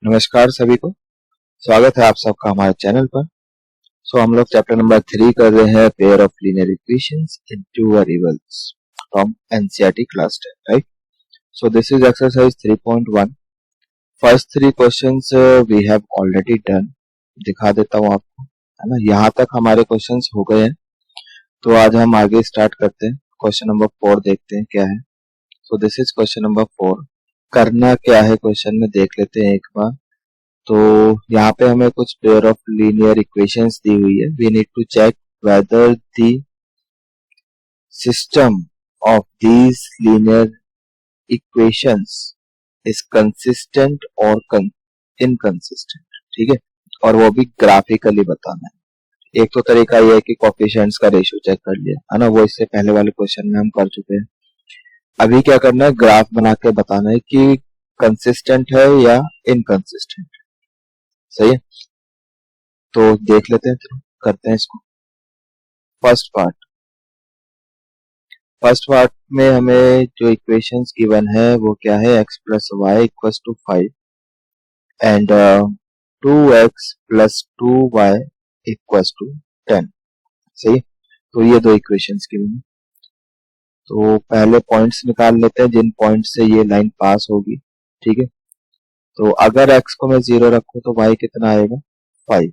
नमस्कार सभी को। स्वागत है आप सबका हमारे चैनल पर। हम लोग चैप्टर नंबर 3 कर रहे हैं, pair of linear equations in two variables from NCERT class 10, right. This is exercise 3.1। First 3 questions we have already done. दिखा देता हूँ आपको, है ना। यहाँ तक हमारे क्वेश्चंस हो गए हैं, तो आज हम आगे स्टार्ट करते हैं। क्वेश्चन नंबर 4 देखते हैं क्या है। This is question number 4। करना क्या है क्वेश्चन में देख लेते हैं एक बार। तो यहाँ पे हमें कुछ पेयर ऑफ लीनियर इक्वेशंस दी हुई है। We need to check whether the system of these linear equations is consistent और इनकंसिस्टेंट, ठीक है। और वो भी ग्राफिकली बताना है। एक तो तरीका ये है कि कोएफिशिएंट्स का रेशियो चेक कर लिया, है ना, वो इससे पहले वाले क्वेश्चन में हम कर चुके हैं। अभी क्या करना है, ग्राफ बना के बताना है कि कंसिस्टेंट है या इनकंसिस्टेंट, सही है। तो देख लेते हैं, चलो करते हैं इसको। फर्स्ट पार्ट में हमें जो इक्वेशंस गिवन है वो क्या है, x plus Y equal to 5 and 2x plus 2y equal to 10, सही। तो ये दो इक्वेशंस गिवन है। तो पहले पॉइंट्स निकाल लेते हैं जिन पॉइंट से ये लाइन पास होगी, ठीक है। तो अगर x को मैं 0 रखूं तो y कितना आएगा, 5।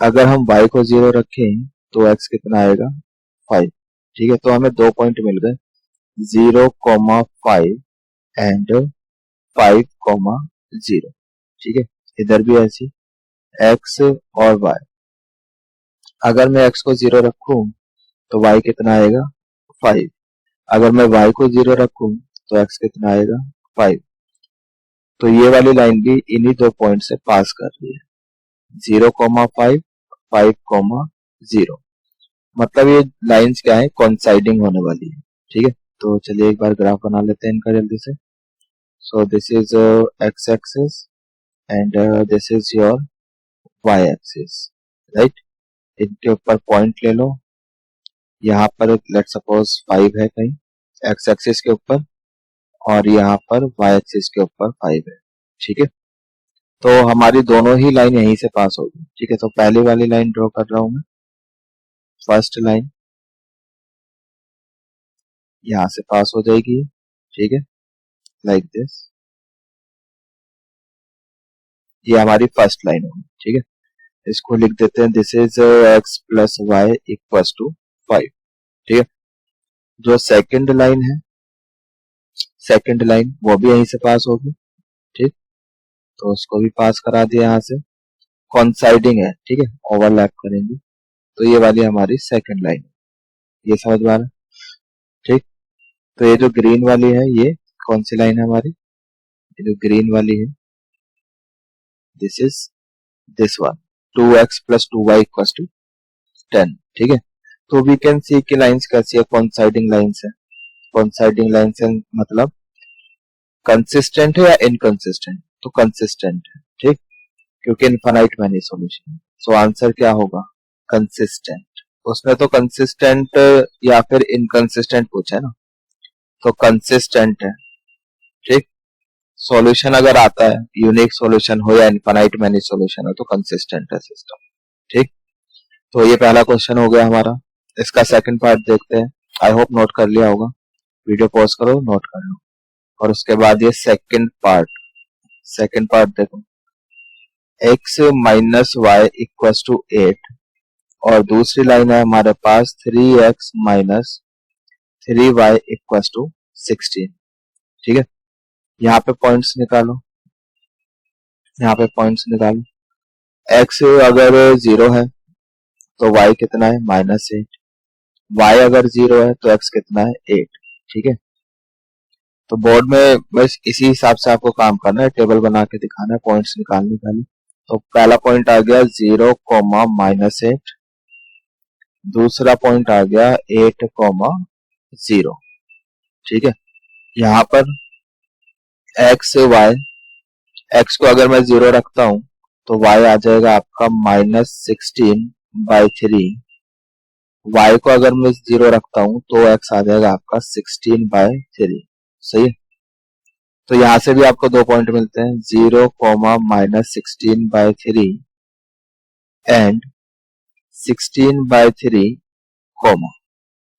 अगर हम y को 0 रखें तो x कितना आएगा, 5, ठीक है। तो हमें दो पॉइंट मिल गए, 0,5 एंड 5,0, ठीक है। इधर भी ऐसी x और y। अगर मैं x को 0 रखूं तो y कितना आएगा, 5। अगर मैं y को 0 रखूं तो x कितना आएगा, 5। तो ये वाली लाइन भी इन्हीं दो पॉइंट से पास कर रही है, 0,5, 5,0। मतलब ये लाइंस क्या है, कोइंसाइडिंग होने वाली है, ठीक है। तो चलिए एक बार ग्राफ बना लेते हैं इनका जल्दी से। This is x axis and this is your y axis, right. इनके ऊपर पॉइंट ले लो। यहाँ पर लेट सपोज 5 है कहीं x एक्सिस के ऊपर, और यहाँ पर y एक्सिस के ऊपर 5 है, ठीक है। तो हमारी दोनों ही लाइन यहीं से पास होगी, ठीक है। तो पहली वाली लाइन ड्रॉ कर रहा हूं मैं, फर्स्ट लाइन यहाँ से पास हो जाएगी, ठीक है, लाइक दिस। ये हमारी फर्स्ट लाइन होगी, ठीक है। इसको लिख देते हैं, this is x plus Y equal to 5, ठीक है। जो सेकंड लाइन है, सेकंड लाइन वो भी यहीं से पास होगी, ठीक। तो उसको भी पास करा दिया यहाँ से, कॉन्साइडिंग है, ठीक है, ओवरलैप करेंगे। तो ये वाली हमारी सेकंड लाइन, ये समझ में आ रहा है, ठीक। तो ये जो ग्रीन वाली है, ये कौन सी लाइन है हमारी, ये जो ग्रीन वाली है, this is this one, 2x plus 2y equal to 10, ठीक है। तो वी कैन सी की लाइंस कैसी है, कॉन्साइडिंग लाइंस है। कॉन्साइडिंग लाइंस है मतलब कंसिस्टेंट है या इनकंसिस्टेंट, तो कंसिस्टेंट है, ठीक, क्योंकि infinite many solution. So answer क्या होगा, कंसिस्टेंट। उसने तो कंसिस्टेंट या फिर इनकंसिस्टेंट पूछा है ना, तो कंसिस्टेंट है, ठीक। सॉल्यूशन अगर आता है, यूनिक सॉल्यूशन हो या इनफाइनाइट मैनी सॉल्यूशन हो, तो कंसिस्टेंट है सिस्टम, ठीक। तो ये पहला क्वेश्चन हो गया हमारा। इसका सेकंड पार्ट देखते हैं। आई होप नोट कर लिया होगा, वीडियो पॉज करो, नोट कर लो। और उसके बाद ये सेकंड पार्ट देखो, x minus Y equal to 8, और दूसरी लाइन है हमारे पास 3x minus 3y equal to 16, ठीक है। यहाँ पे पॉइंट्स निकालो, यहाँ पे पॉइंट्स निकालो। x अगर 0 है तो y कितना है, -8। y अगर 0 है तो x कितना है, 8, ठीक है। तो बोर्ड में बस इसी हिसाब से आपको काम करना है, टेबल बना के दिखाना है, पॉइंट्स निकालने पहले। तो पहला पॉइंट आ गया 0, -8। दूसरा पॉइंट आ गया 8, 0, ठीक है। यहाँ पर x y, x को अगर मैं 0 रखता हूं तो y आ जाएगा आपका -16/3। y को अगर मैं 0 रखता हूं तो x आ जाएगा आपका 16/3, सही है। तो यहाँ से भी आपको 2 पॉइंट मिलते हैं, 0 कॉमा -16/3 एंड 16/3 कॉमा।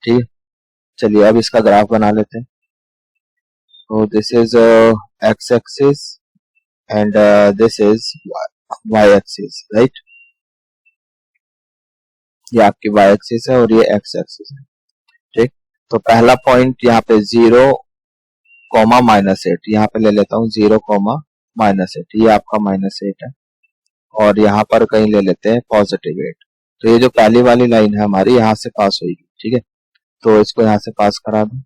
ठीक है, चलिए अब इसका ग्राफ बना लेते हैं। तो this is x axis and this is y axis, right. ये आपकी y एक्सिस है और ये x एक्सिस है। ठीक, तो पहला पॉइंट यहाँ पे 0 कॉमा -8, यहाँ पे ले लेता हूँ 0 कॉमा -8, ये आपका -8 है और यहाँ पर कहीं ले लेते हैं +8। तो ये जो पहली वाली लाइन है हमारी यहाँ से पास होगी। ठीक है, तो इसको यहाँ से पास करा दो,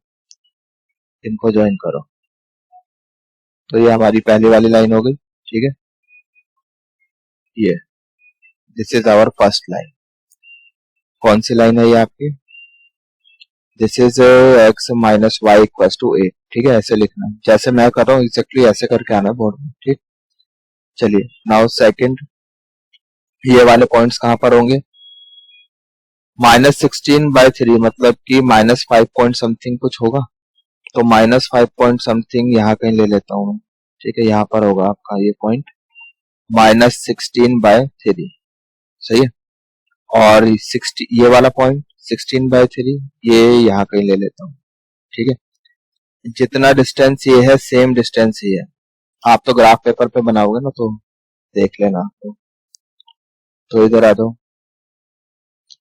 इनको ज्वाइन करो, तो ये हमारी पहली वाली लाइन हो गई। ठीक है, ये this is our first line. कौन सी लाइन है ये आपकी? This is x minus Y equal to a. ठीक है, ऐसे लिखना है जैसे मैं कर रहा हूँ, एक्जेक्टली ऐसे करके आना है बोर्ड में। ठीक, चलिए नाउ सेकंड, ये वाले पॉइंट्स कहाँ पर होंगे? -16/3 मतलब कि -5 पॉइंट समथिंग कुछ होगा, तो -5 पॉइंट समथिंग यहाँ कहीं ले लेता हूँ मैं। ठीक है, यहाँ पर होगा आपका ये पॉइंट -16/3, सही है। और 60 ये वाला पॉइंट 16/3 ये यहाँ कहीं ले लेता हूँ। ठीक है, जितना डिस्टेंस ये है सेम डिस्टेंस ही है। आप तो ग्राफ पेपर पे बनाओगे ना, तो देख लेना आपको। तो इधर आ जाओ,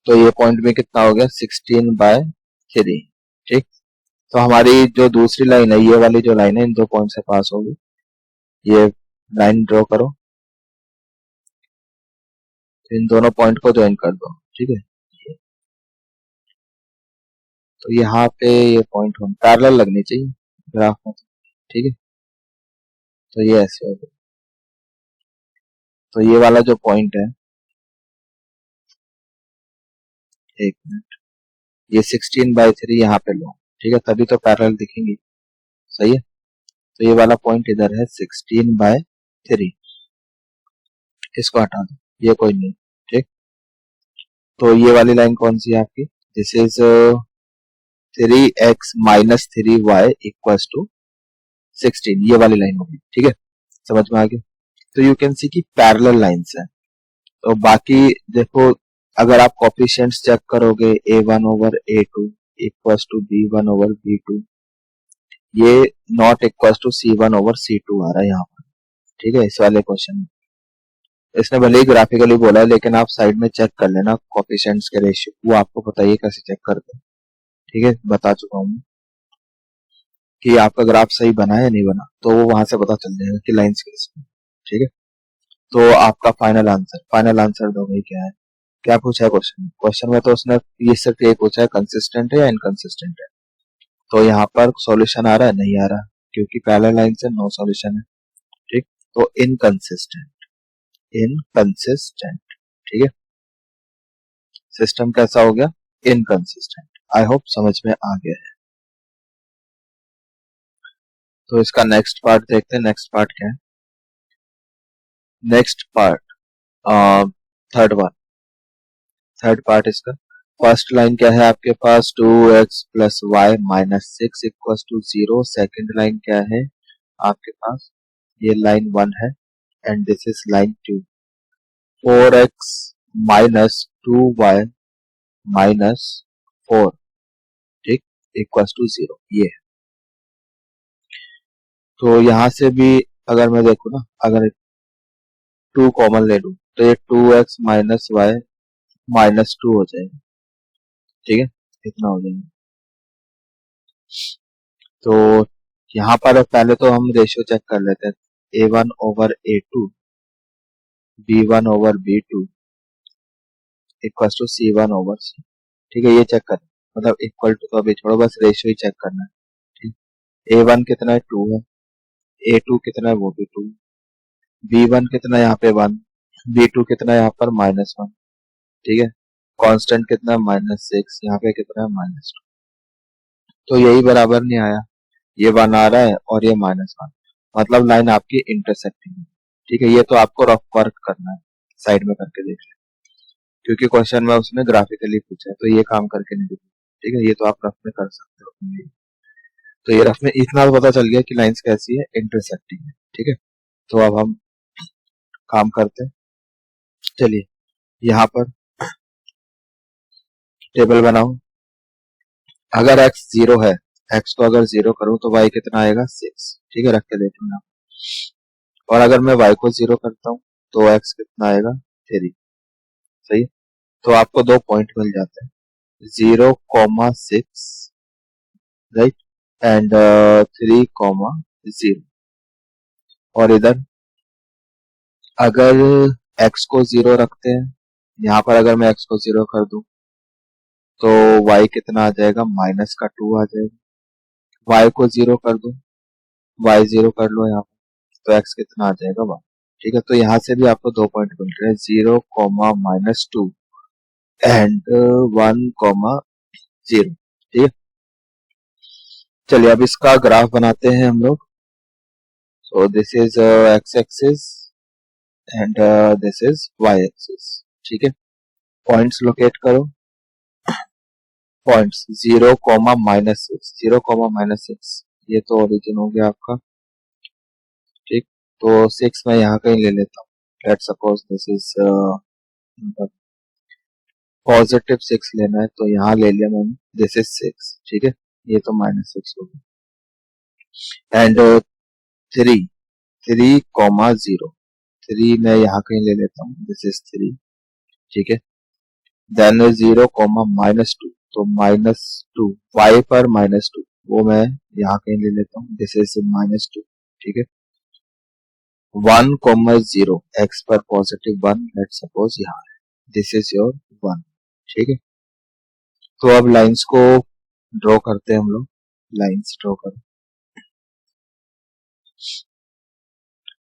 तो ये पॉइंट में कितना हो गया? 16/3। ठीक, तो हमारी जो दूसरी लाइन है, ये वाली जो लाइन है, इन 2 पॉइंट से पास होगी। ये लाइन ड्रॉ करो, इन दोनों पॉइंट को ज्वाइन कर दो। ठीक है, तो यहाँ पे ये पॉइंट हम पैरेलल लगनी चाहिए ग्राफ में। ठीक है, तो ये ऐसे हो गया। तो ये वाला जो पॉइंट है, एक मिनट, ये 16/3 यहाँ पे लो। ठीक है, तभी तो पैरेलल दिखेंगी, सही है। तो ये वाला पॉइंट इधर है 16/3, इसको हटा दो, ये कोई नहीं। ठीक, तो ये वाली लाइन कौन सी है आपकी? This is 3x minus 3y equal to 16, ये वाली लाइन होगी। ठीक है, समझ में आ गया। तो यू कैन सी की पैरेलल लाइंस है। तो बाकी देखो, अगर आप कोफिशिएंट्स चेक करोगे, a1/a2 इक्वल टू b1/b2, ये नॉट इक्वल टू c1/c2 आ रहा है यहाँ पर। ठीक है, इस वाले क्वेश्चन में इसने भले ही ग्राफिकली बोला है, लेकिन आप साइड में चेक कर लेना कोफिशिएंट्स के रेशियो, वो आपको पता ही है कैसे चेक करते हैं। ठीक है, बता चुका हूँ कि आपका ग्राफ सही बना है या नहीं बना, तो वो वहां से पता चल जाएगा कि लाइंस कैसे। ठीक है, तो आपका फाइनल आंसर दो भाई, क्या है? क्या पूछा है क्वेश्चन? क्वेश्चन में तो उसने ये सिर्फ ये पूछा है कंसिस्टेंट है या इनकंसिस्टेंट है। तो यहाँ पर सॉल्यूशन आ रहा है? नहीं आ रहा, क्योंकि पहले लाइन से नो सॉल्यूशन है। ठीक, तो इनकंसिस्टेंट, इनकंसिस्टेंट। ठीक है, सिस्टम कैसा हो गया? इनकंसिस्टेंट। आई होप समझ में आ गया है। तो इसका नेक्स्ट पार्ट देखते हैं। नेक्स्ट पार्ट क्या है? नेक्स्ट पार्ट थर्ड पार्ट इसका। फर्स्ट लाइन क्या है आपके पास? 2x plus Y minus 6 equal to 0। Second line क्या है आपके पास? ये लाइन 1 है and this is line 2। 4x minus 2y minus 4, ठीक, इक्वल टू 0, ये है। तो यहां से भी अगर मैं देखू ना, अगर 2 कॉमन ले लूं, तो ये 2x माइनस वाई -2 हो जाएगा। ठीक है, इतना हो जाएगा। तो यहाँ पर पहले तो हम रेशियो चेक कर लेते हैं, a1/a2 b1/b2 equal to c1/c। ठीक है, ये चेक कर, मतलब इक्वल टू तो अभी छोड़ो, बस रेशियो ही चेक करना है। ठीक, a1 कितना है? 2 है, a2 कितना है? वो भी 2, b1 कितना है यहाँ पे? 1, b2 कितना है यहाँ पर? -1। ठीक है, कांस्टेंट कितना है? -6, यहाँ पे कितना है? -2। तो यही बराबर नहीं आया, ये 1 आ रहा है और ये -1, मतलब लाइन आपकी इंटरसेक्टिंग है। ठीक है, ये तो आपको रफ वर्क करना है, साइड में करके देख लें, क्योंकि क्वेश्चन में उसने ग्राफिकली पूछा है, तो ये काम करके नहीं दिखा। ठीक है, ये तो आप रफ में कर सकते हो अपने लिए। तो ये रफ में इतना तो पता चल गया कि लाइंस कैसी है, इंटरसेक्टिंग है। ठीक है, तो अब हम काम करते हैं। चलिए यहाँ पर टेबल बनाओ। अगर x 0 है, x को अगर 0 करूं तो y कितना आएगा 6। ठीक है, रख के देखो यहाँ, और अगर मैं y को 0 करता हूं तो x कितना आएगा 3। सही है, तो आपको 2 पॉइंट मिल जाते हैं, 0,6 राइट एंड 3,0। और इधर अगर x को 0 रखते हैं, यहाँ पर अगर मैं x को 0 कर दूं तो y कितना आ जाएगा, -2 आ जाएगा। y को 0 कर दूं, y 0 कर लो यहाँ पर, तो x कितना आ जाएगा 1। ठीक है, तो यहाँ से भी आपको 2 पॉइंट मिल रहे हैं, 0, -2 एंड 1,0। ठीक है, चलिए अब इसका ग्राफ बनाते हैं हम लोग। सो this is x axis and this is y axis. ठीक है, पॉइंट्स लोकेट करो। पॉइंट्स 0, -6, 0, -6, ये तो ओरिजिन हो गया आपका। ठीक, तो 6 मैं यहाँ कहीं ले लेता हूँ। Let's suppose this is positive 6 लेना है, तो यहाँ ले लिया मैंने, दिस इज 6। ठीक है, ये तो -6 हो गया एंड 3,0, 3 मैं यहाँ कहीं ले लेता हूँ, दिस इज 3। ठीक है, देन 0, -2, तो -2 y पर -2 वो मैं यहाँ कहीं ले लेता हूँ, दिस इज -2। ठीक है, 1,0 x पर पॉजिटिव 1, लेट्स सपोज यहाँ है, दिस इज योर 1। ठीक है, तो अब लाइंस को ड्रॉ करते हैं हम लोग। लाइंस ड्रॉ करो,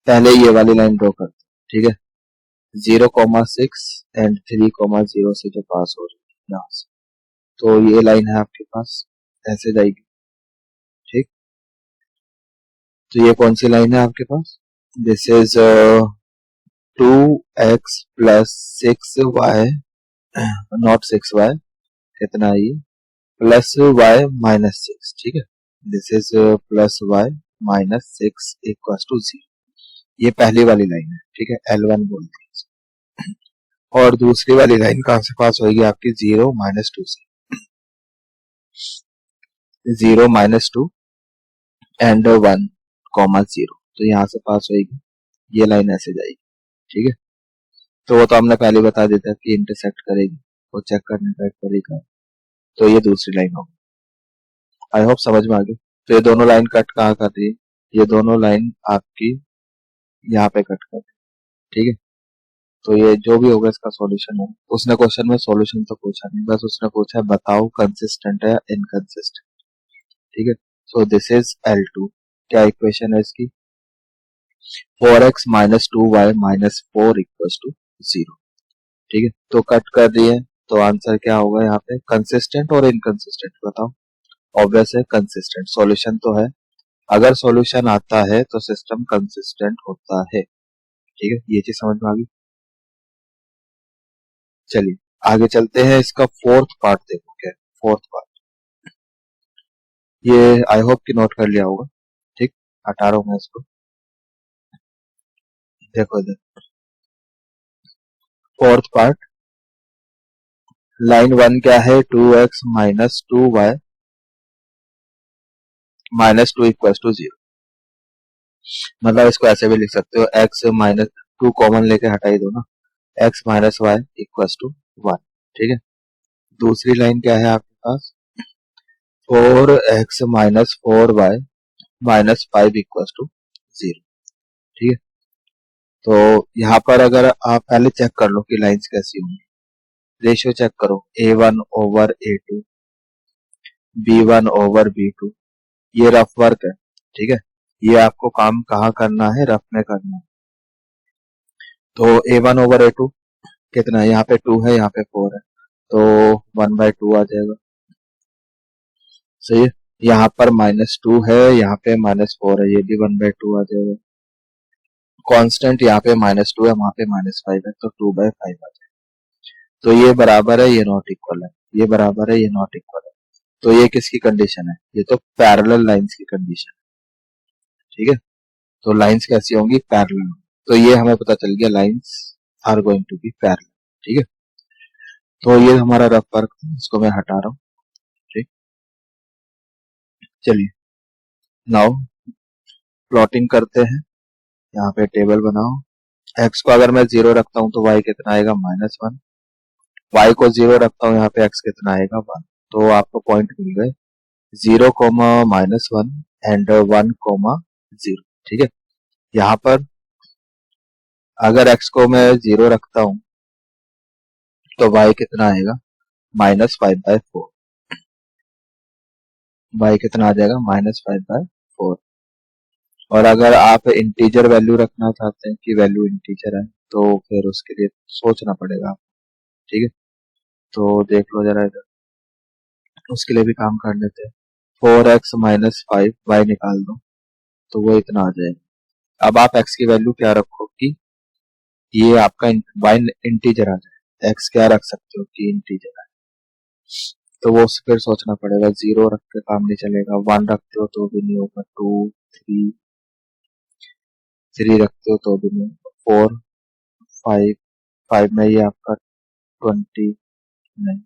पहले ये वाली लाइन ड्रॉ करते हैं। ठीक है, 0,6 एंड 3,0 से जो पास हो रही है यहाँ से, तो ये लाइन है आपके पास, ऐसे जाएगी। ठीक, तो ये कौन सी लाइन है आपके पास, this is 2x plus 6y, not 6y, कितना है ये, प्लस y -6। ठीक है, this is plus y -6 equals to 0। ये पहली वाली लाइन है। ठीक है, L1 बोलते हैं। और दूसरी वाली लाइन कहां से पास होगी आपकी, 0, -2 से, 0, -2 एंड 1,0, तो यहाँ से पास होगी, ये लाइन ऐसे जाएगी। ठीक है, तो वो तो हमने पहले बता दिया था कि इंटरसेक्ट करेगी, वो चेक करने का एक तरीका है। तो ये दूसरी लाइन होगी, आई होप समझ में आ गई। तो ये दोनों लाइन कट कहाँ कर रही है, ये दोनों लाइन आपकी यहाँ पे कट कर रही है। ठीक है, तो ये जो भी होगा इसका सॉल्यूशन होगा। उसने क्वेश्चन में सॉल्यूशन तो पूछा नहीं, बस उसने पूछा बताओ कंसिस्टेंट है या इनकंसिस्टेंट। ठीक है, सो दिस इज L2। क्या इक्वेशन है इसकी, 4x - 2y - 4 इक्वल्स टू 0। ठीक है, तो कट कर दिए, तो आंसर क्या होगा यहाँ पे, कंसिस्टेंट और इनकंसिस्टेंट बताओ। ऑब्वियस है कंसिस्टेंट, सॉल्यूशन तो है, अगर सॉल्यूशन आता है तो सिस्टम कंसिस्टेंट होता है। ठीक है, ये चीज समझ में आ गई। चलिए आगे चलते हैं, इसका फोर्थ पार्ट देखो क्या है। फोर्थ पार्ट ये आई होप कि नोट कर लिया होगा। ठीक, हटा रहा हूं मैं इसको, देखो इधर फोर्थ पार्ट, लाइन 1 क्या है, 2x - 2y -2 इक्वल्स टू 0। मतलब इसको ऐसे भी लिख सकते हो, x -2 कॉमन लेके हटा ही दो ना, x - y इक्वल्स टू 1। ठीक है, दूसरी लाइन क्या है आपके पास, 4x - 4y -5 इक्वल्स टू 0। ठीक है, तो यहाँ पर अगर आप पहले चेक कर लो कि लाइंस कैसी होंगी, रेशियो चेक करो, A1/A2, B1/B2, ये रफ वर्क है। ठीक है, ये आपको काम कहाँ करना है, रफ में करना है। तो A1/A2 कितना है, यहाँ पे 2 है, यहाँ पे 4 है, तो 1/2 आ जाएगा। सही है, यहाँ पर -2 है, यहाँ पे -4 है, ये भी 1/2 आ जाएगा। कांस्टेंट यहाँ पे -2 है, वहां पे -5 है, तो 2/5 आ जाएगा। तो ये बराबर है, ये नॉट इक्वल है, ये बराबर है, ये नॉट इक्वल है। तो ये किसकी कंडीशन है? ये तो पैरेलल लाइंस की कंडीशन है। ठीक है, तो लाइंस कैसी होंगी? पैरेलल। तो ये हमें पता चल गया, lines are going to be parallel. ठीक है, तो ये हमारा रफ वर्क था, इसको मैं हटा रहा हूँ। ठीक, चलिए नाउ प्लॉटिंग करते हैं। यहाँ पे टेबल बनाओ। एक्स को अगर मैं 0 रखता हूँ तो वाई कितना आएगा? -1। वाई को 0 रखता हूँ यहाँ पे, एक्स कितना आएगा? 1। तो आपको पॉइंट मिल गए 0, -1 एंड 1, 0। ठीक है, यहाँ पर अगर एक्स को मैं 0 रखता हूँ तो वाई कितना आएगा? -5/4। वाई कितना आ जाएगा? -5/4। और अगर आप इंटीजर वैल्यू रखना चाहते हैं कि वैल्यू इंटीजर है, तो फिर उसके लिए सोचना पड़ेगा। ठीक है, तो देख लो जरा इधर, उसके लिए भी काम कर लेते हैं। 4x - 5 वाई निकाल दो तो वो इतना आ जाएगा। अब आप x की वैल्यू क्या रखो कि ये आपका वाई इंटीजर आ जाए। x क्या रख सकते हो कि इंटीजर है, तो वो फिर सोचना पड़ेगा। 0 रख के काम नहीं चलेगा, 1 रखते हो तो भी नहीं होगा, 2, 3 रखते हो तो भी नहीं होगा, 4, 5, 5 में ये आपका 20 नहीं,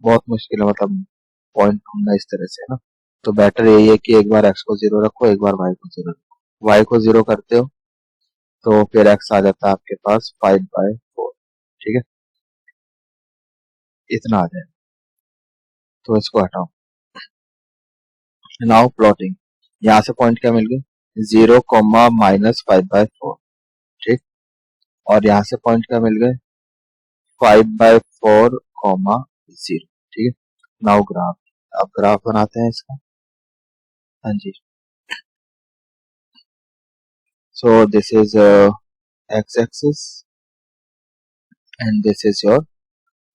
बहुत मुश्किल है, मतलब पॉइंट ढूंढना इस तरह से, है ना। तो बेटर यही है कि एक बार x को 0 रखो, एक बार y को 0 रखो। y को 0 करते हो तो फिर x आ जाता है आपके पास 5/4। ठीक है, इतना आ जाए, तो इसको हटाओ। नाउ प्लॉटिंग, यहाँ से पॉइंट क्या मिल गए? 0, -5/4। ठीक, और यहाँ से पॉइंट क्या मिल गए? 5/4, 0। ठीक है, नाउ ग्राफ। अब ग्राफ बनाते हैं इसका। हाँ जी, so this is x axis and this is your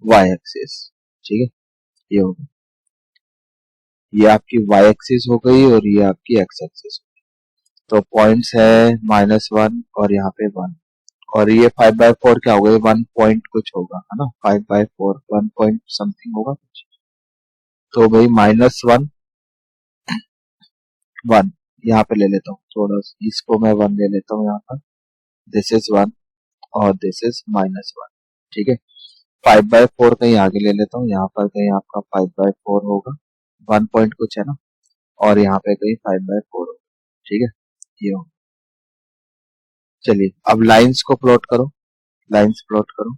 y axis. ठीक है, ये हो गई, ये आपकी y एक्सिस हो गई और ये आपकी x एक्सिस हो गई। तो पॉइंट्स है -1 और यहाँ पे 1, और ये 5/4 क्या होगा? 1 पॉइंट कुछ होगा, है ना। 5/4 1 पॉइंट समथिंग होगा कुछ। तो भाई -1, 1 यहाँ पे ले लेता हूँ, थोड़ा इसको मैं 1 ले लेता हूँ यहाँ पर। दिस इज 1 और दिस इज -1। ठीक है, 5/4 कहीं आगे ले लेता हूँ, यहाँ पर कहीं आपका 5/4 होगा, 1 पॉइंट कुछ है ना, और यहाँ पे कहीं 5/4 होगा। ठीक है, ये हो। चलिए अब लाइंस को प्लॉट करो, लाइंस प्लॉट करो।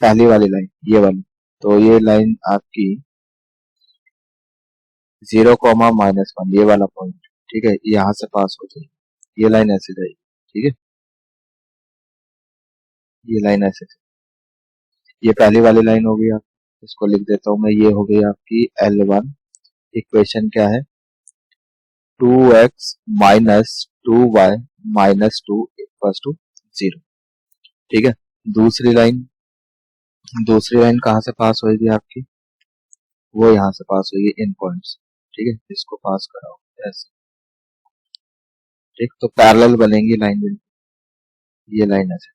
पहली वाली लाइन, ये वाली, तो ये लाइन आपकी 0, -1, ये वाला पॉइंट। ठीक है, यहाँ से पास हो जाएगी, ये लाइन ऐसे जाएगी। ठीक है, ये लाइन ऐसे जाएगी। ये पहली वाली लाइन होगी, आप इसको लिख देता हूँ मैं, ये हो गई आपकी L1। इक्वेशन क्या है? 2x - 2y - 2 = 0। ठीक है, दूसरी लाइन, दूसरी लाइन कहाँ से पास होगी आपकी? वो यहाँ से पास होगी इन पॉइंट्स। ठीक है, इसको पास कराओ ऐसे। ठीक, तो पैरेलल बनेंगी लाइन, ये लाइन ऐसे।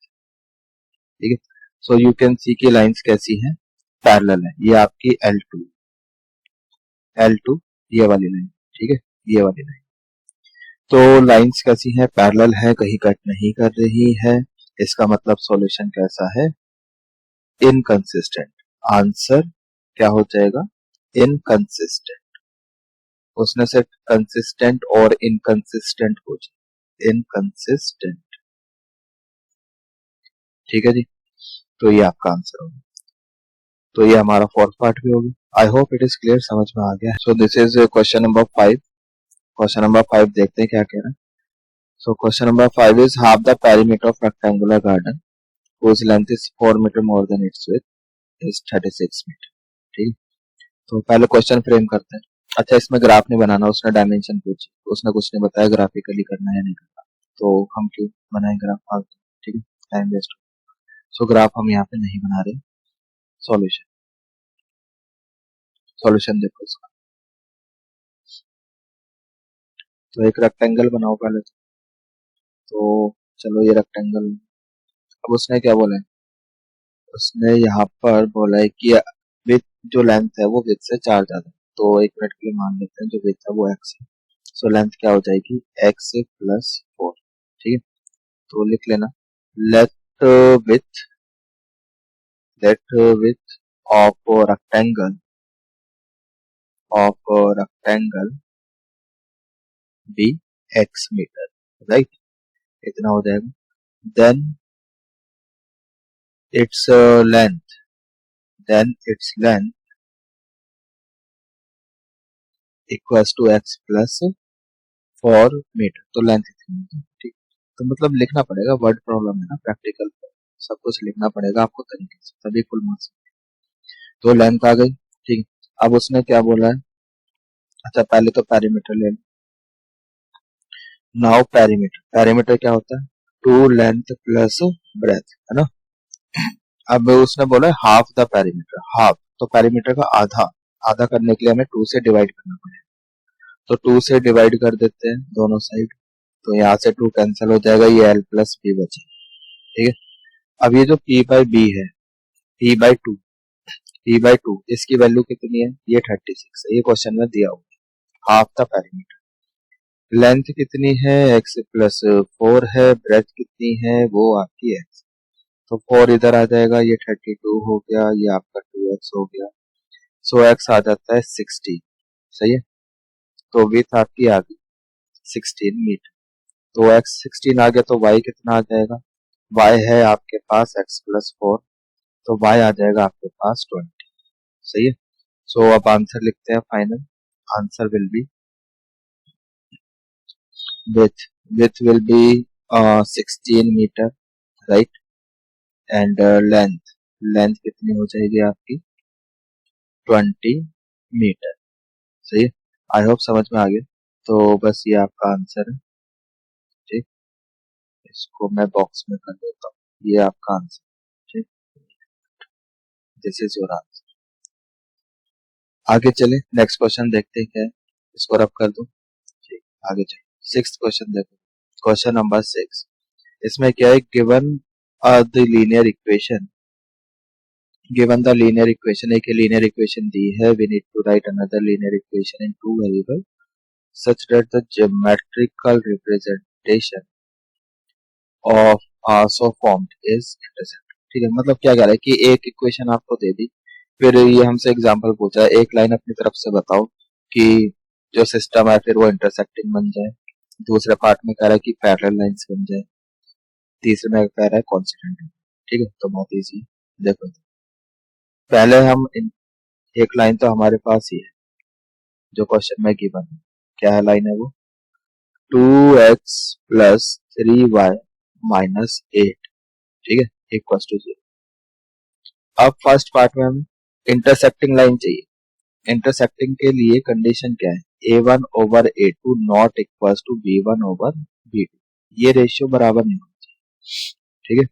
ठीक है, सो यू कैन सी की लाइंस कैसी हैं? पैरेलल है। ये आपकी L2, L2 ये वाली लाइन। ठीक है, ये वाली लाइन। तो लाइंस कैसी हैं? पैरेलल है, कहीं कट नहीं कर रही है। इसका मतलब सॉल्यूशन कैसा है? इनकंसिस्टेंट। आंसर क्या हो जाएगा? इनकंसिस्टेंट। उसने से कंसिस्टेंट और इनकंसिस्टेंट हो जाए, इनकंसिस्टेंट। ठीक है जी, तो ये आपका आंसर होगा। तो ये हमारा फोर्थ पार्ट भी होगी। I hope it is clear, समझ में आ गया। So this is question number 5। Question number 5 देखते हैं क्या कह रहा है। So question number 5 is half the perimeter of rectangular garden whose length is 4 meter more than its width is 36 meter. ठीक है, तो पहले क्वेश्चन फ्रेम करते हैं। अच्छा, इसमें ग्राफ नहीं बनाना, उसने डायमेंशन पूछी, उसने कुछ नहीं बताया ग्राफिकली करना है नहीं करना, तो हम क्यों बनाए ग्राफ फालतू। ठीक है, टाइम वेस्ट। सो ग्राफ हम यहाँ पे नहीं बना रहे। सॉल्यूशन, सॉल्यूशन देखो इसका। तो एक रेक्टेंगल बनाओ पहले तो चलो ये रेक्टेंगल। अब उसने क्या बोला है? उसने यहाँ पर बोला है कि विथ जो लेंथ है वो विड्थ से 4 ज्यादा है, तो 1 मिनट के लिए मान लेते हैं जो विड्थ है वो x है। सो लेंथ क्या हो जाएगी x प्लस 4। ठीक है, तो लिख लेना let width width of a rectangle be x meter, right, इतना हो जाएगा। Then its length equals to x plus 4 meter, तो लेंथ इतनी होगी। ठीक, तो मतलब लिखना पड़ेगा, वर्ड प्रॉब्लम है ना, प्रैक्टिकल सब कुछ लिखना पड़ेगा आपको तरीके से, तभी फुल मार्क्स। तो लेंथ आ गई। ठीक, अब उसने क्या बोला है, अच्छा पहले तो पैरीमीटर ले लो। नाउ पैरीमीटर क्या होता है, टू लेंथ प्लस ब्रेथ, है ना। अब उसने बोला हाफ द पैरीमीटर, हाफ तो पैरीमीटर का आधा, आधा करने के लिए हमें 2 से डिवाइड करना पड़ेगा, तो 2 से डिवाइड कर देते हैं दोनों साइड, तो यहाँ से 2 कैंसिल हो जाएगा, ये l प्लस बी बचे। ठीक है, अब ये जो p बाई बी है, p बाई टू इसकी वैल्यू कितनी है, ये 36 है, ये क्वेश्चन में दिया हुआ, हाफ द पैरीमीटर। लेंथ कितनी है, x प्लस 4 है, ब्रेथ कितनी है, वो आपकी x, तो 4 इधर आ जाएगा, ये 32 हो गया, ये आपका 2x हो गया, सो x आ जाता है 60। सही है, तो विथ आपकी आ गई 16 मीटर, तो x 16 आ गया, तो y कितना आ जाएगा, y है आपके पास x प्लस 4, तो y आ जाएगा आपके पास 20। सही है, सो अब आंसर लिखते हैं final, answer will be width will be 16 meter, right, and length कितनी हो जाएगी आपकी 20 मीटर। सही है, आई होप समझ में आ गया, तो बस ये आपका आंसर है। ठीक, इसको मैं बॉक्स में कर देता हूँ, ये आपका आंसर। ठीक, दिस इज योर आंसर। आगे चले, नेक्स्ट क्वेश्चन देखते हैं क्या है, इसको रब कर दो। ठीक, आगे चलो, सिक्स्थ क्वेश्चन देखो, क्वेश्चन नंबर 6। इसमें क्या है, द लीनियर इक्वेशन एक लीनियर इक्वेशन दी है, we need to write another linear equation in two variable such that the geometrical representation of so formed is intercept। ठीक है, मतलब क्या कह रहा है कि एक इक्वेशन आपको दे दी, फिर ये हमसे एग्जांपल पूछा है, एक लाइन अपनी तरफ से बताओ कि जो सिस्टम है फिर वो इंटरसेक्टिंग बन जाए, दूसरे पार्ट में कह रहा है कि पैरेलल लाइंस बन जाए, तीसरे में कह रहा है कॉन्स्टेंट। ठीक है, तो बहुत इजी, देखो पहले हम एक लाइन तो हमारे पास ही है जो क्वेश्चन में गिवन है, क्या है लाइन है वो, 2x प्लस 3y माइनस 8। ठीक है, इक्वल टू 0। अब फर्स्ट पार्ट में हमें इंटरसेक्टिंग लाइन चाहिए, इंटरसेक्टिंग के लिए कंडीशन क्या है, a1 over a2 not equal to b1 over b2, ये रेशियो बराबर नहीं होना चाहिए। ठीक है,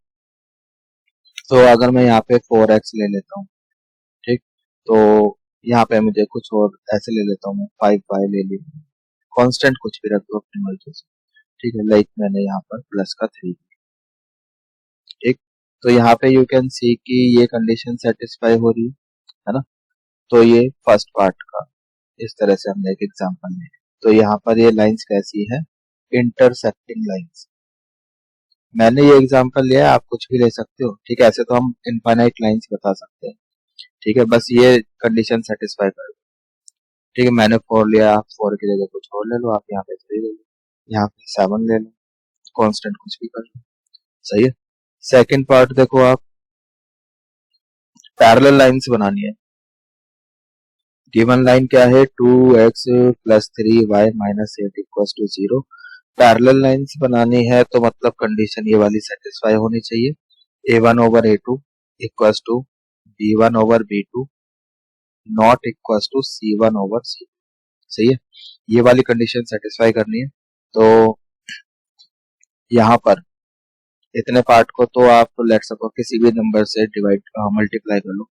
तो अगर मैं यहाँ पे 4x ले लेता हूँ, ठीक, तो यहाँ पे मुझे कुछ और ऐसे ले लेता हूँ, मैं 5y ले लिया, कांस्टेंट कुछ भी रख दो अपनी मर्जी से। ठीक है, लाइक मैंने यहाँ पर प्लस का 3। ठीक, तो यहाँ पे यू कैन सी कि ये कंडीशन सेटिस्फाई हो रही है ना, तो ये फर्स्ट पार्ट का इस तरह से हमने एक एग्जांपल लिया, तो यहाँ पर ये लाइंस कैसी है, इंटरसेक्टिंग लाइंस। मैंने ये एग्जांपल लिया है, आप कुछ भी ले सकते हो। ठीक है, ऐसे तो हम इनफाइनाइट लाइंस बता सकते हैं। ठीक है, बस ये कंडीशन सेटिस्फाई कर दो। ठीक है, मैंने 4 लिया, आप 4 की जगह कुछ और ले लो, आप यहाँ पे 3 ले लो, यहाँ पे 7 ले लो, कांस्टेंट कुछ भी कर लो। सही है, सेकंड पार्ट देखो आप, पैरेलल लाइंस बनानी है, गिवन लाइन क्या है, 2x plus 3y minus 8 equal to 0। Parallel lines बनानी है तो मतलब कंडीशन ये वाली सेटिस्फाई होनी चाहिए, a1 over a2 equal to b1 over b2 not equal to c1 over c। सही है, ये वाली कंडीशन सेटिस्फाई करनी है, तो यहाँ पर इतने पार्ट को तो आप लेट सपोज किसी भी नंबर से डिवाइड मल्टीप्लाई कर लो,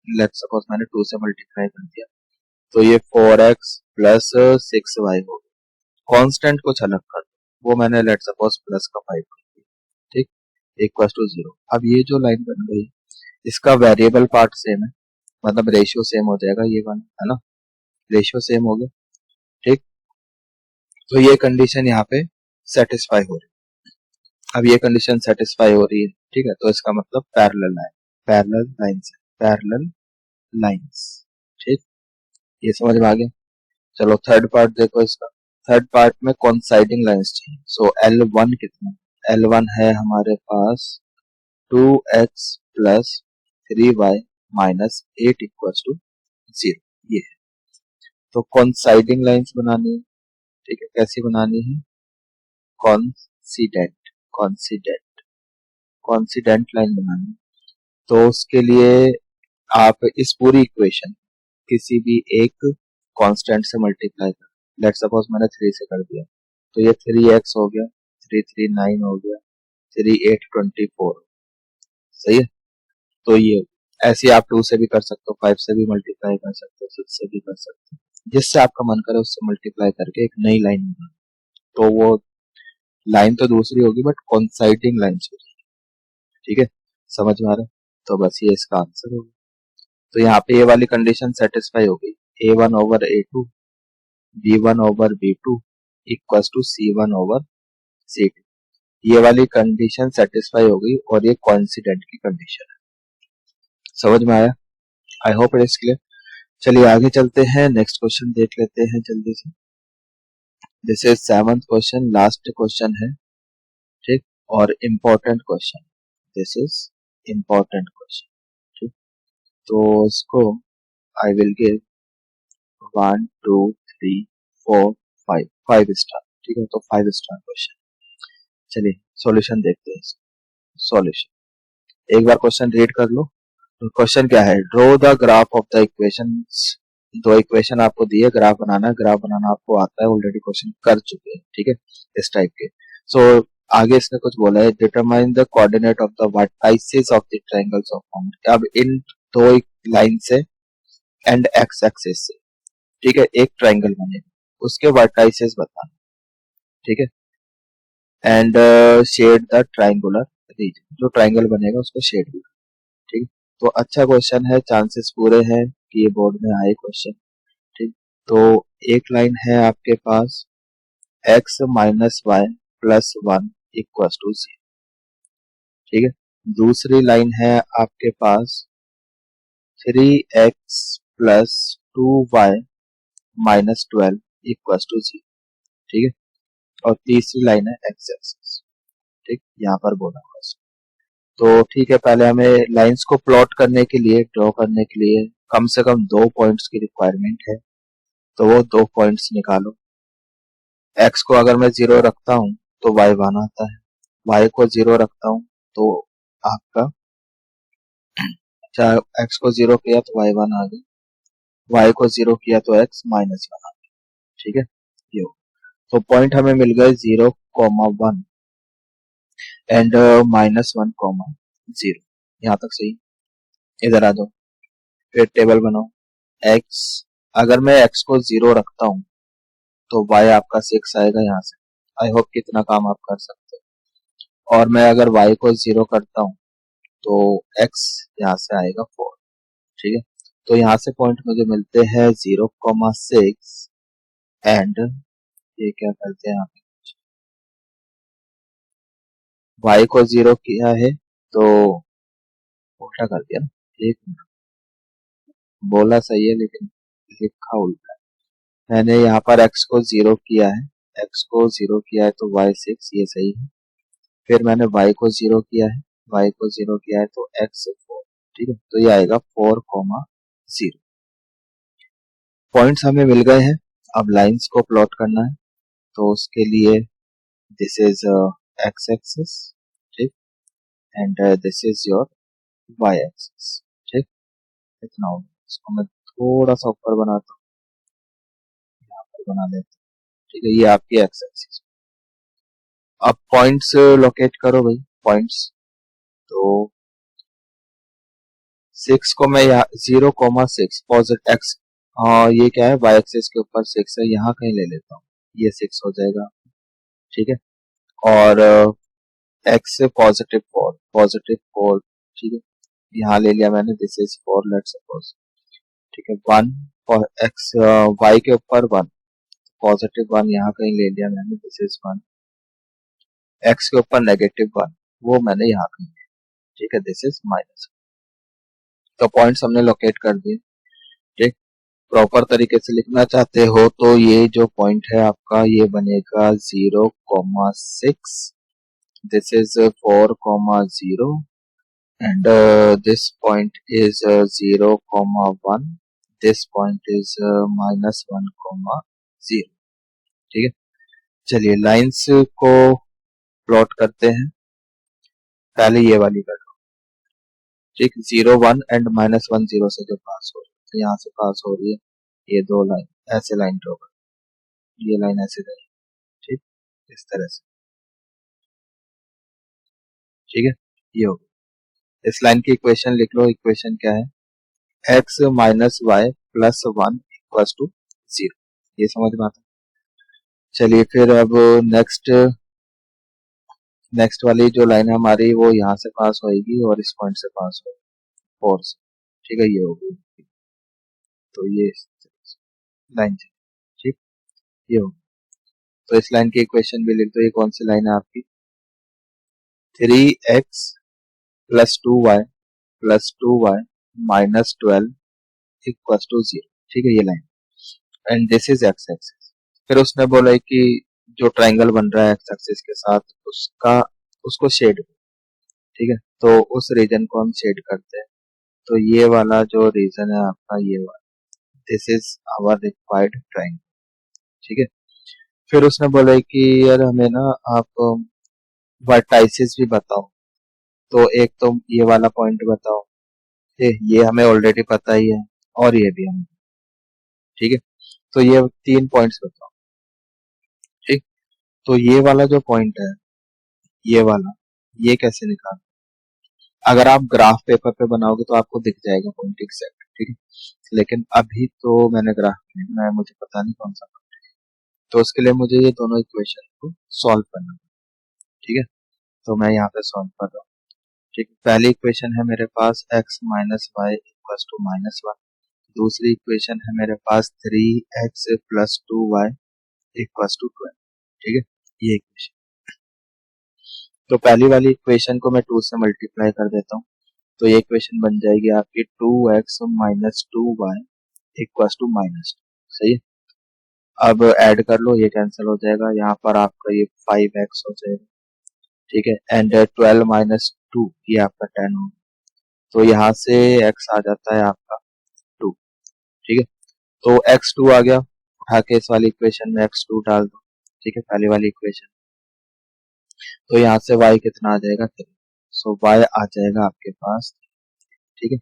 लेट सपोज मैंने 2 से मल्टीप्लाई कर दिया, तो ये 4x प्लस 6y हो गया, कांस्टेंट कुछ अलग कर दो, वो मैंने लेट सपोज प्लस का 5 कर दिया। ठीक, इक्वल टू 0। अब ये जो लाइन बन गई इसका वेरिएबल पार्ट सेम है, मतलब रेशियो सेम हो जाएगा, ये वन है ना, रेशियो सेम हो गया। ठीक, तो ये कंडीशन यहाँ पे सेटिस्फाई हो रही है। अब ये कंडीशन सेटिस्फाई हो रही है, ठीक है, तो इसका मतलब parallel line, parallel lines, parallel lines. ठीक, ये समझ में आ गया। चलो थर्ड पार्ट देखो इसका। थर्ड पार्ट में कोइंसाइडिंग लाइंस चाहिए। सो L1 कितना, L1 है हमारे पास 2x plus 3y minus 8 equals to 0, ये है। तो कोइंसाइडिंग लाइंस बनानी है, ठीक है, कैसी बनानी है, कॉन्सिडेंट, कॉन्सिडेंट, कॉन्सिडेंट लाइन बनानी है। तो उसके लिए आप इस पूरी इक्वेशन किसी भी एक कांस्टेंट से मल्टीप्लाई कर, लेट सपोज मैंने 3 से कर दिया, तो ये 3x हो गया, 3 3 9 हो गया, 3 8 24, सही है। तो ये ऐसे आप 2 से भी कर सकते हो, 5 से भी मल्टीप्लाई कर सकते हो, 6 से भी कर सकते हो, जिससे आपका मन करे उससे मल्टीप्लाई करके एक नई लाइन बना, तो वो लाइन तो दूसरी होगी बट कोइंसाइडिंग लाइन होगी। ठीक है, समझ में आ रहा है। तो बस ये इसका आंसर होगा। तो यहाँ पे ये वाली कंडीशन सेटिस्फाई हो गई, A1 over A2, B1 over B2 equals to C1 over C2, ये वाली कंडीशन सेटिस्फाई हो गई और ये कोइंसिडेंट की कंडीशन है। समझ में आया? आई होप इट इज क्लियर। चलिए आगे चलते हैं, नेक्स्ट क्वेश्चन देख लेते हैं जल्दी से। This is 7th question, last question है, ठीक, और important question, this is important question. ठीक, तो इसको आई विल गिव 1 2 3 4 5, 5 स्टार। ठीक है, तो 5 स्टार क्वेश्चन। चलिए सॉल्यूशन देखते हैं। सॉल्यूशन एक बार क्वेश्चन रीड कर लो। तो क्वेश्चन क्या है, draw the graph of the equations. दो इक्वेशन आपको दिए, ग्राफ बनाना है, ग्राफ बनाना आपको आता है, ऑलरेडी क्वेश्चन कर चुके हैं, ठीक है, इस टाइप के। सो आगे इसने कुछ बोला है, determine the coordinate of the vertices of the triangles of form. अब इन दो लाइन से एंड एक्स एक्सिस से, ठीक है, एक ट्रायंगल बनेगा, उसके वर्टाइसेस बताना, ठीक है, and shade the triangular region, जो ट्रायंगल बनेगा उसको शेड भी, ठीक है। तो अच्छा क्वेश्चन है, चांसेस पूरे हैं कि ये बोर्ड में आए क्वेश्चन, ठीक। तो एक लाइन है आपके पास x minus Y plus 1 equal to 0, ठीक है। दूसरी लाइन है आपके पास 3x प्लस 2y माइनस 12 इक्वल टू 0, ठीक है। और तीसरी लाइन है x एक्सिस, ठीक, यहाँ पर बोला हुआ है। तो ठीक है, पहले हमें लाइंस को प्लॉट करने के लिए, ड्रॉ करने के लिए कम से कम 2 पॉइंट्स की रिक्वायरमेंट है, तो वो 2 पॉइंट्स निकालो। x को अगर मैं 0 रखता हूँ तो y 1 आता है, y को 0 रखता हूँ तो आपका, अच्छा x को 0 किया तो y 1 आ गया, y को 0 किया तो x माइनस 1 आ गया, ठीक है, ये हो। तो पॉइंट हमें मिल गए 0,1 एंड -1,0, यहाँ तक सही। इधर आ जाओ, फिर टेबल बनाओ। x, अगर मैं x को 0 रखता हूँ तो y आपका 6 आएगा यहाँ से। आई होप कितना काम आप कर सकते हो। और मैं अगर y को 0 करता हूँ तो x यहाँ से आएगा 4, ठीक है। तो यहाँ से पॉइंट मुझे मिलते हैं 0,6 एंड ये क्या करते हैं यहाँ पे, y को 0 किया है तो उल्टा कर दिया ना, एक मिनट, बोला सही है लेकिन लिखा उल्टा है। मैंने यहाँ पर x को 0 किया है, x को 0 किया है तो y 6, ये सही है। फिर मैंने y को 0 किया है, y को 0 किया है तो x 4, ठीक है। तो ये आएगा 4,0। पॉइंट्स हमें मिल गए हैं, अब लाइंस को प्लॉट करना है, तो उसके लिए दिस इज x एक्सिस, ठीक, and this is your y axis, ठीक। इतना हो गया, इसको मैं थोड़ा सा ऊपर बनाता हूँ, यहाँ पर बना लेता हूँ, ठीक है, ये आपकी x एक्सिस। अब पॉइंट्स लोकेट करो भाई, पॉइंट्स। तो 6 को मैं यहाँ 0,6 पॉजिटिव x, हाँ ये क्या है, y एक्सिस के ऊपर 6 है, यहाँ कहीं ले लेता हूँ, ये 6 हो जाएगा, ठीक है। और x से पॉजिटिव 4, पॉजिटिव 4, ठीक है, यहाँ ले लिया मैंने, दिस इज 4 लेट्स सपोज, ठीक है, 1 और एक्स वाई के ऊपर 1, पॉजिटिव 1 यहाँ कहीं ले लिया मैंने, दिस इज 1। एक्स के ऊपर -1 वो मैंने यहाँ कहीं, ठीक है, दिस इज -। तो पॉइंट्स हमने लोकेट कर दिए। ठीक, प्रॉपर तरीके से लिखना चाहते हो तो ये जो पॉइंट है आपका ये बनेगा 0,6, this is 4,0 and this point is 0,1, this point is -1,0। ठीक है, चलिए लाइंस को प्लॉट करते हैं। पहले ये वाली कर लो, ठीक, 0,1 एंड -1,0 से जो पास हो रही है, तो यहाँ से पास हो रही है ये दो लाइन, ऐसे लाइन ड्रॉ कर, ये लाइन ऐसे जाएगी, ठीक, इस तरह से, ठीक है, ये हो गया। इस लाइन की इक्वेशन लिख लो, इक्वेशन क्या है, x minus Y plus 1 equals to 0। ये समझ में आता है। चलिए फिर अब नेक्स्ट वाली जो लाइन है हमारी वो यहाँ से पास होगी और इस पॉइंट से पास होगी 4 से, ठीक है, ये हो गई। तो ये लाइन, ठीक, ये हो गई। तो इस लाइन की इक्वेशन भी लिख दो, ये कौन सी लाइन है आपकी, 3x plus 2y plus 2y minus 12 equals to 0, ठीक है, ये line, and this is X axis. फिर उसने बोला कि जो ट्राइंगल बन रहा है एक्स एक्सिस के साथ उसको शेड, ठीक है, तो उस रीजन को हम शेड करते हैं। तो ये वाला जो रीजन है आपका, ये वाला, this is our required triangle, ठीक है। फिर उसने बोला कि यार हमें ना आप वर्टाइसिस भी बताओ, तो एक तो ये वाला पॉइंट बताओ, ये हमें ऑलरेडी पता ही है और ये भी हमें, ठीक है, तो ये 3 पॉइंट्स बताओ, ठीक। तो ये वाला जो पॉइंट है, ये वाला, ये कैसे निकाल, अगर आप ग्राफ पेपर पे बनाओगे तो आपको दिख जाएगा पॉइंट एग्जैक्ट, ठीक है, लेकिन अभी तो मैंने ग्राफ बनाया है, मुझे पता नहीं कौन सा पॉइंट है, तो उसके लिए मुझे ये दोनों इक्वेशन को सॉल्व करना है, ठीक है। तो मैं यहाँ पे सॉल्व कर रहा हूँ, ठीक, पहली इक्वेशन है मेरे पास x minus Y equals to -1, दूसरी इक्वेशन है मेरे पास 3x plus 2y equals to 12, ठीक है, ये इक्वेशन। तो पहली वाली इक्वेशन को मैं 2 से मल्टीप्लाई कर देता हूँ, तो ये इक्वेशन बन जाएगी आपकी 2x minus 2y equals to -2, सही है। अब ऐड कर लो, ये कैंसिल हो जाएगा, यहाँ पर आपका ये 5x हो जाएगा, ठीक है, एंड 12 माइनस 2 ये आपका 10 होगा, तो यहाँ से x आ जाता है आपका 2, ठीक है। तो x2 आ गया, उठा के इस वाली इक्वेशन में x2 डाल दो, ठीक है, पहली वाली इक्वेशन। तो यहाँ से y कितना आ जाएगा 3, सो y आ जाएगा आपके पास, ठीक है।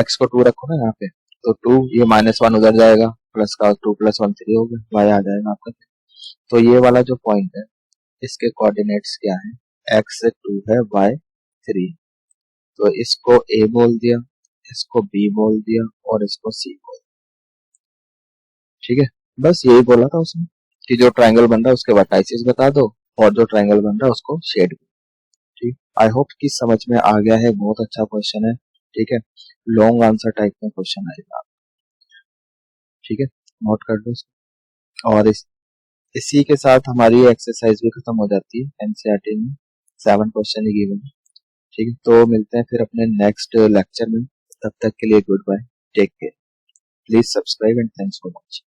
x को 2 रखो ना यहाँ पे, तो 2 ये -1 उधर जाएगा, प्लस का 2 + 1 3 हो गया, y आ जाएगा आपका। तो ये वाला जो पॉइंट है इसके कोऑर्डिनेट्स क्या है, x2 है, y3, तो इसको a बोल दिया, इसको b बोल दिया और इसको c बोल दिया, ठीक है। बस यही बोला था उसने कि जो ट्रायंगल बन रहा है उसके वर्टाइसिस बता दो और जो ट्रायंगल बन रहा है उसको शेड, ठीक। आई होप कि समझ में आ गया है, बहुत अच्छा क्वेश्चन है, ठीक है, लॉन्ग आंसर टाइप में क्वेश्चन आएगा, ठीक है, नोट कर लो इसको। और इसी के साथ हमारी एक्सरसाइज भी खत्म हो जाती है, एनसीईआरटी में 7 क्वेश्चन ही गिवन है, ठीक है। तो मिलते हैं फिर अपने नेक्स्ट लेक्चर में, तब तक के लिए goodbye, take care, please subscribe and thanks for watching.